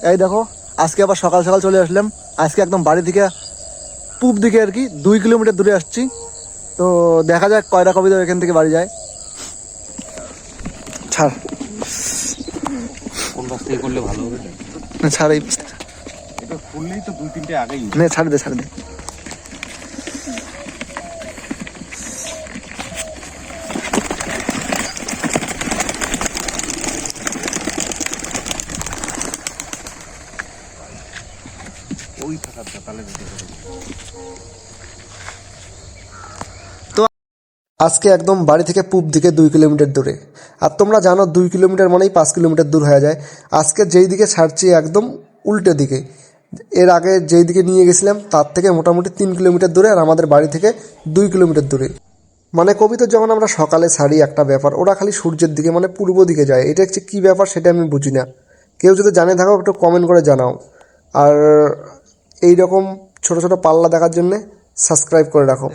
এই দেখো আজকে আবার সকাল সকাল চলে আসলাম। আজকে একদম বাড়ি থেকে পূব দিকে আর কি 2 কিলোমিটার দূরে আসছি। তো দেখা যাক কয়টা কবিতা এখান থেকে বাড়ি যায়। ছাড়, কোন বাস থেকে করলে ভালো হবে? না ছাড়, এই এটা করলেই তো 2-3টে আগেই না, ছাড় দে ছাড় দে। ওই থাকাটা তাহলে দিতে পারে। আজকে একদম বাড়ি থেকে পূব দিকে 2 কিলোমিটার দূরে। আর তোমরা জানো 2 কিলোমিটার মানেই 5 কিলোমিটার দূর হয়ে যায়। আজকে যেই দিকে ছাড়ছি একদম উল্টো দিকে। এর আগে যেই দিকে নিয়ে গেছিলাম তার থেকে মোটামুটি 3 কিলোমিটার দূরে, আর আমাদের বাড়ি থেকে 2 কিলোমিটার দূরে। মানে কবিতা যখন আমরা সকালে ছাড়ি একটা ব্যাপার, ওরা খালি সূর্যের দিকে মানে পূর্ব দিকে যায়। এটা হচ্ছে কী ব্যাপার সেটা আমি বুঝি না। কেউ যদি জানে থাকো একটু কমেন্ট করে জানাও। আর এই রকম ছোটো ছোটো পাল্লা দেখার জন্যে সাবস্ক্রাইব করে রাখো।